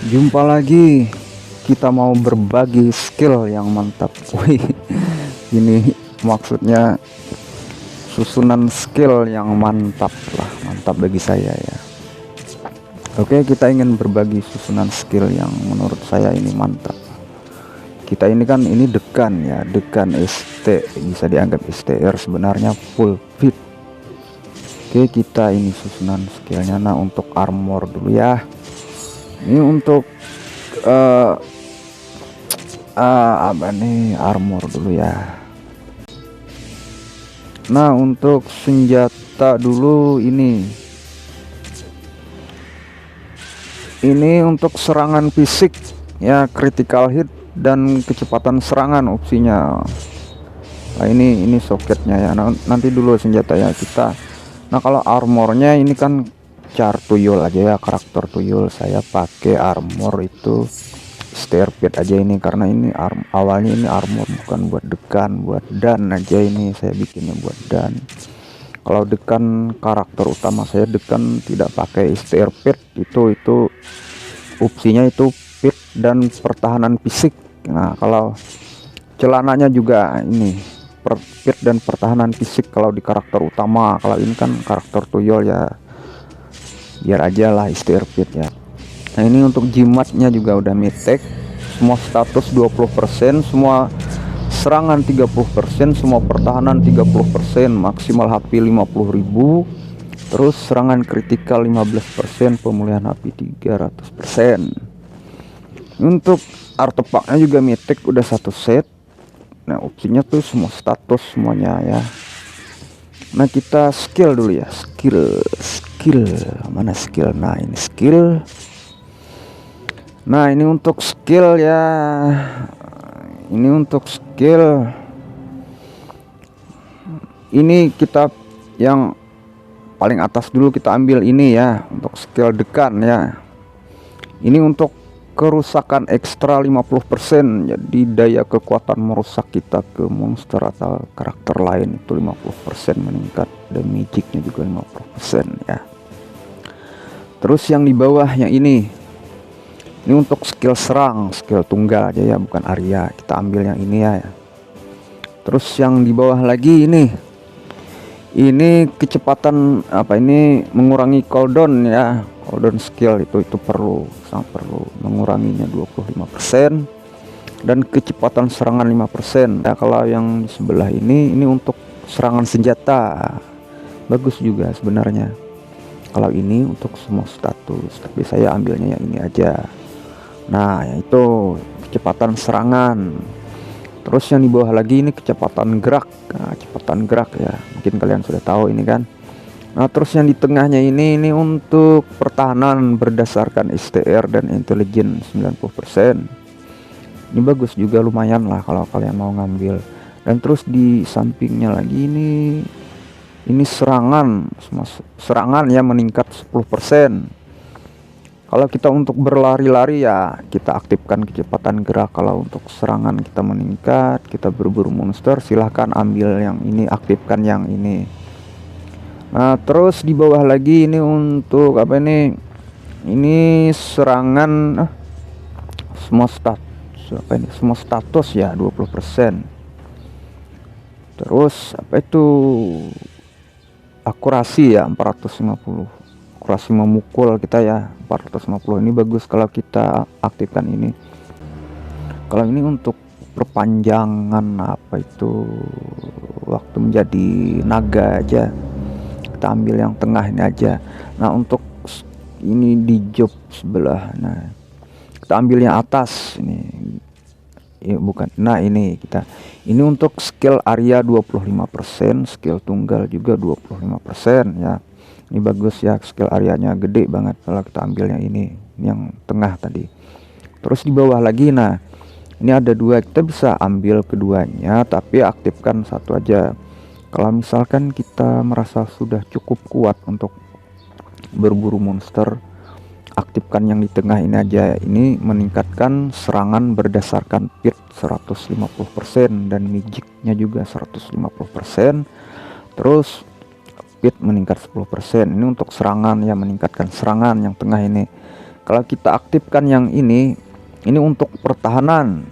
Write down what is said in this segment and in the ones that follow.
Jumpa lagi, kita mau berbagi skill yang mantap. Wih, ini maksudnya susunan skill yang mantap lah, mantap bagi saya ya. Oke, kita ingin berbagi susunan skill yang menurut saya ini mantap. Kita ini kan ini dekan ya, dekan ST, bisa dianggap STR, sebenarnya full fit. Oke, kita ini susunan skillnya. Nah, untuk armor dulu ya. Ini untuk apa nih, armor dulu ya. Nah, untuk senjata dulu ini untuk serangan fisik ya, critical hit dan kecepatan serangan opsinya. Nah, ini soketnya ya. Nah, nanti dulu senjata ya kita. Nah, kalau armornya ini kan char tuyul aja ya, karakter tuyul. Saya pakai armor itu stairpit aja ini, karena ini awalnya ini armor bukan buat dekan, buat dan aja, ini saya bikinnya buat dan. Kalau dekan karakter utama saya dekan tidak pakai stairpit, itu opsinya itu pit dan pertahanan fisik. Nah, kalau celananya juga ini pit dan pertahanan fisik kalau di karakter utama. Kalau ini kan karakter tuyul ya, biar aja lah stairpit ya. Nah, ini untuk jimatnya juga udah mitek, semua status 20%, semua serangan 30%, semua pertahanan 30%, maksimal HP 50.000, terus serangan kritikal 15%, pemulihan HP 300%. Untuk artefaknya juga mitek, udah satu set. Nah, opsinya tuh semua status semuanya ya. Nah, kita skill dulu ya, skill mana skill. Nah, ini skill. Nah, ini untuk skill ya, ini untuk skill ini kita yang paling atas dulu kita ambil ini ya, untuk skill dekan ya. Ini untuk kerusakan ekstra 50%, jadi daya kekuatan merusak kita ke monster atau karakter lain itu 50% meningkat, dan magicnya juga 50% ya. Terus yang di bawah yang ini untuk skill serang, skill tunggal aja ya, bukan Arya. Kita ambil yang ini ya. Terus yang di bawah lagi ini kecepatan apa, ini mengurangi cooldown ya, cooldown skill itu perlu, sangat perlu, menguranginya 25% dan kecepatan serangan 5%. Nah, kalau yang di sebelah ini untuk serangan senjata, bagus juga sebenarnya. Kalau ini untuk semua status, tapi saya ambilnya yang ini aja. Nah, yaitu kecepatan serangan. Terus yang di bawah lagi ini kecepatan gerak. Nah, kecepatan gerak ya, mungkin kalian sudah tahu ini kan. Nah, terus yang di tengahnya ini untuk pertahanan berdasarkan STR dan intelligence 90%. Ini bagus juga, lumayan lah kalau kalian mau ngambil. Dan terus di sampingnya lagi ini serangan, semua serangan ya meningkat 10%. Kalau kita untuk berlari-lari ya kita aktifkan kecepatan gerak. Kalau untuk serangan kita meningkat, kita berburu monster, silahkan ambil yang ini, aktifkan yang ini. Nah, terus di bawah lagi ini untuk apa ini serangan semua status, apa ini, semua status ya 20%. Terus apa itu, akurasi ya 450, akurasi memukul kita ya 450. Ini bagus kalau kita aktifkan ini. Kalau ini untuk perpanjangan apa itu, waktu menjadi naga aja, kita ambil yang tengah ini aja. Nah, untuk ini di job sebelah, nah kita ambil yang atas ini ya, bukan. Nah, ini kita ini untuk skill Arya 25%, skill tunggal juga 25% ya. Ini bagus ya, skill areanya gede banget kalau kita ambil yang ini yang tengah tadi. Terus di bawah lagi, nah ini ada dua, kita bisa ambil keduanya tapi aktifkan satu aja. Kalau misalkan kita merasa sudah cukup kuat untuk berburu monster, aktifkan yang di tengah ini aja. Ini meningkatkan serangan berdasarkan pit 150% dan magicnya juga 150%. Terus speed meningkat 10%. Ini untuk serangan ya, meningkatkan serangan yang tengah ini. Kalau kita aktifkan yang ini untuk pertahanan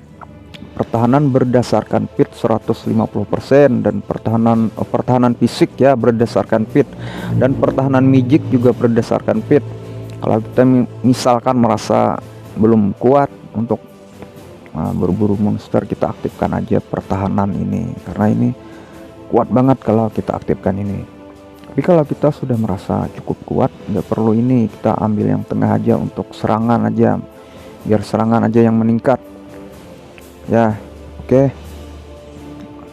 berdasarkan pit 150%, dan pertahanan fisik ya berdasarkan pit, dan pertahanan magic juga berdasarkan pit. Kalau kita misalkan merasa belum kuat untuk berburu monster, kita aktifkan aja pertahanan ini, karena ini kuat banget kalau kita aktifkan ini. Tapi kalau kita sudah merasa cukup kuat, nggak perlu ini, kita ambil yang tengah aja untuk serangan aja, biar serangan aja yang meningkat ya. Oke.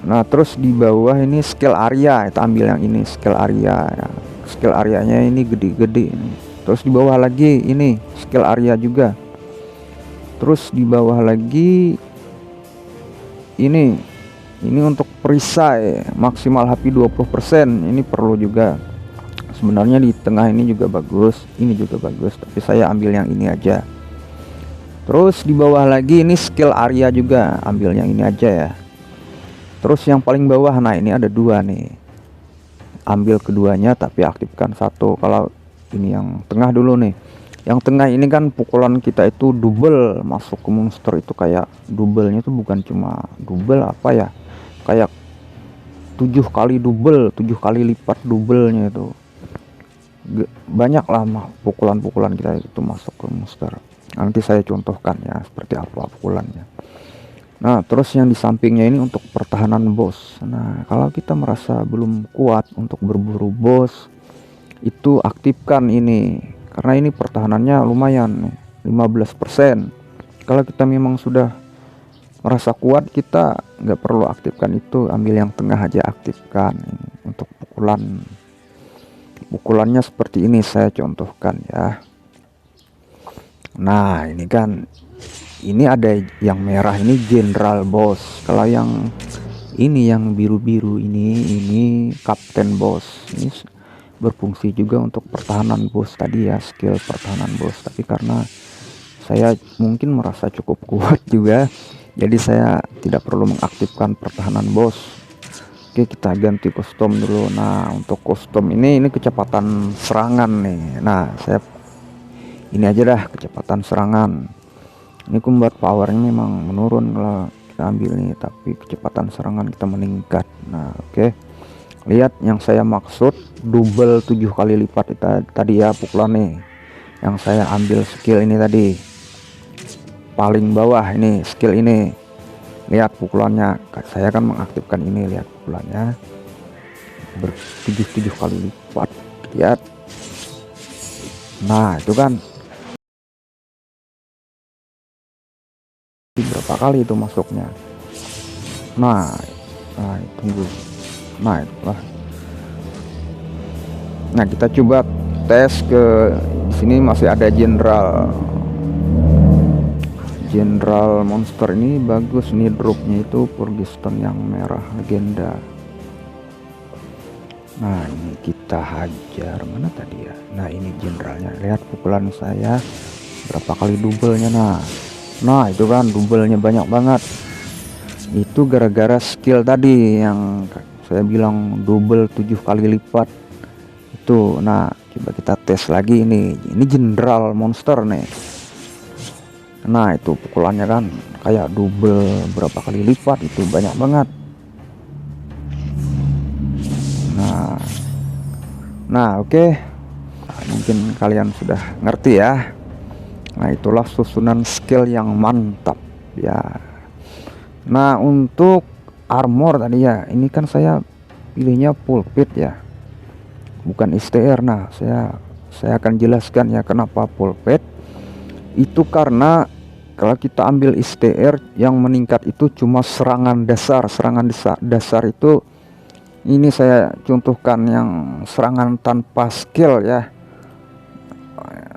Nah terus di bawah ini skill area, kita ambil yang ini skill area ya. Skill areanya ini gede-gede ini. Terus di bawah lagi ini skill area juga. Terus di bawah lagi ini untuk perisai maksimal HP 20%, ini perlu juga. Sebenarnya di tengah ini juga bagus, ini juga bagus, tapi saya ambil yang ini aja. Terus di bawah lagi ini skill area juga, ambil yang ini aja ya. Terus yang paling bawah, nah ini ada dua nih, ambil keduanya tapi aktifkan satu. Kalau ini yang tengah dulu nih, yang tengah ini kan pukulan kita itu double masuk ke monster, itu kayak doublenya itu bukan cuma double apa ya, kayak 7 kali double, 7 kali lipat doublenya itu. Banyak lah pukulan-pukulan kita itu masuk ke monster. Nanti saya contohkan ya seperti apa pukulannya. Nah terus yang di sampingnya ini untuk pertahanan bos. Nah kalau kita merasa belum kuat untuk berburu bos, itu aktifkan ini, karena ini pertahanannya lumayan nih, 15%. Kalau kita memang sudah merasa kuat, kita nggak perlu aktifkan itu, ambil yang tengah aja aktifkan ini. Untuk pukulannya seperti ini saya contohkan ya. Nah ini kan, ini ada yang merah ini general boss. Kalau yang ini yang biru-biru ini kapten boss. Ini berfungsi juga untuk pertahanan bos tadi ya, skill pertahanan bos. Tapi karena saya mungkin merasa cukup kuat juga, jadi saya tidak perlu mengaktifkan pertahanan bos. Oke, kita ganti kostum dulu. Nah untuk kostum ini kecepatan serangan nih. Nah saya ini aja dah, kecepatan serangan. Ini combat powernya memang menurun kalau kita ambil nih, tapi kecepatan serangan kita meningkat. Nah oke. Lihat yang saya maksud, double 7 kali lipat itu tadi ya pukulan nih. Yang saya ambil skill ini tadi, paling bawah ini skill ini. Lihat pukulannya, saya kan mengaktifkan ini, lihat pukulannya ber-7 kali lipat. Lihat. Nah itu kan berapa kali itu masuknya. Nah tunggu. Nah itulah. Nah kita coba tes ke sini, masih ada general monster ini bagus nih, dropnya itu Purgiston yang merah legenda. Nah ini kita hajar, mana tadi ya. Nah ini generalnya, lihat pukulan saya berapa kali doublenya. Nah itu kan doublenya banyak banget. Itu gara-gara skill tadi yang saya bilang double 7 kali lipat itu. Nah coba kita tes lagi ini general monster nih. Nah itu pukulannya kan kayak double berapa kali lipat, itu banyak banget. Nah oke. Mungkin kalian sudah ngerti ya. Nah itulah susunan skill yang mantap ya. Nah untuk armor tadi ya, ini kan saya pilihnya pulpit ya, bukan STR. Nah saya akan jelaskan ya kenapa pulpit. Itu karena kalau kita ambil STR yang meningkat itu cuma serangan dasar. Dasar itu, ini saya contohkan yang serangan tanpa skill ya,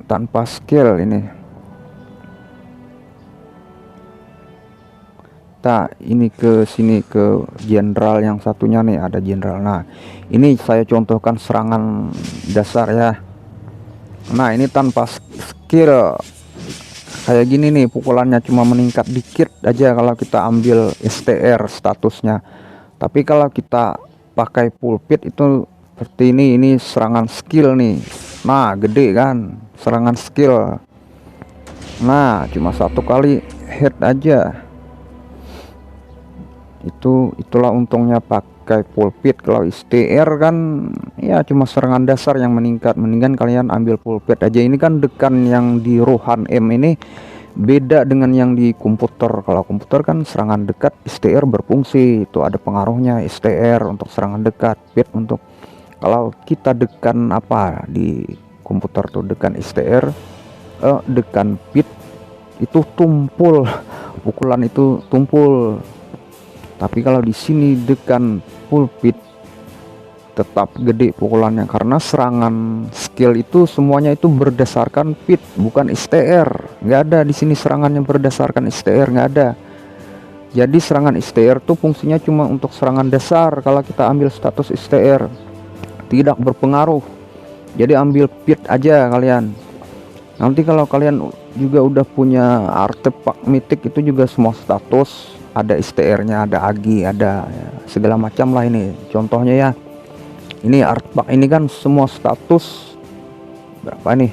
tanpa skill ini. Nah ini ke sini ke jenderal yang satunya nih, ada jenderal. Nah ini saya contohkan serangan dasar ya. Nah ini tanpa skill kayak gini nih, pukulannya cuma meningkat dikit aja kalau kita ambil STR statusnya. Tapi kalau kita pakai pulpit itu seperti ini serangan skill nih. Nah gede kan serangan skill. Nah, cuma satu kali head aja. Itulah untungnya pakai pulpit. Kalau STR kan ya cuma serangan dasar yang meningkat. Mendingan kalian ambil pulpit aja. Ini kan dekan yang di Rohan M ini beda dengan yang di komputer. Kalau komputer kan serangan dekat, STR berfungsi, itu ada pengaruhnya. STR untuk serangan dekat, pit untuk kalau kita dekan apa di komputer tuh dekan STR, dekan pit itu tumpul, pukulan itu tumpul. Tapi kalau di sini dekan pulpit tetap gede pukulannya, karena serangan skill itu semuanya itu berdasarkan pit, bukan STR. Nggak ada di sini serangan yang berdasarkan STR, nggak ada. Jadi serangan STR tuh fungsinya cuma untuk serangan dasar. Kalau kita ambil status STR tidak berpengaruh. Jadi ambil pit aja kalian. Nanti kalau kalian juga udah punya artefak mitik itu juga semua status ada STR-nya, ada agi, ada ya, segala macam lah. Ini contohnya ya. Ini artefak ini kan semua status berapa nih?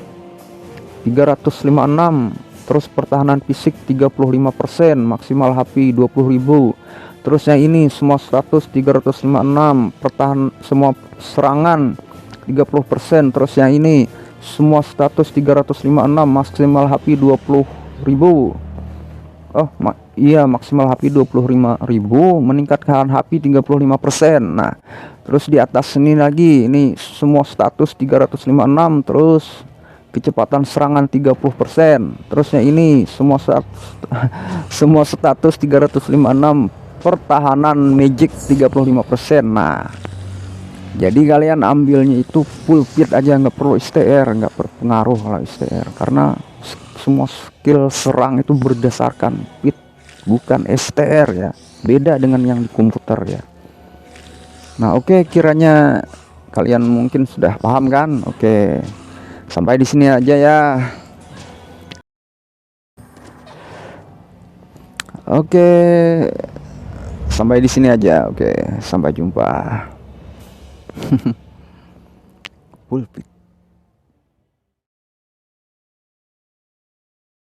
356. Terus pertahanan fisik 35%, maksimal HP 20.000. Terus yang ini semua status 356, pertahan semua serangan 30%. Terus yang ini semua status 356, maksimal HP 20.000. Oh iya, maksimal HP 25.000, meningkatkan HP 35%. Nah, terus di atas ini lagi, ini semua status 356, terus kecepatan serangan 30%. Terusnya ini semua status 356, pertahanan magic 35%. Nah, jadi kalian ambilnya itu full pit aja, nggak perlu STR, nggak berpengaruh kalau STR, karena semua skill serang itu berdasarkan pit, bukan STR ya. Beda dengan yang di komputer ya. Nah, oke, kiranya kalian mungkin sudah paham kan? Oke. Sampai di sini aja ya. Oke. Sampai di sini aja. Oke, sampai jumpa. Pulpit.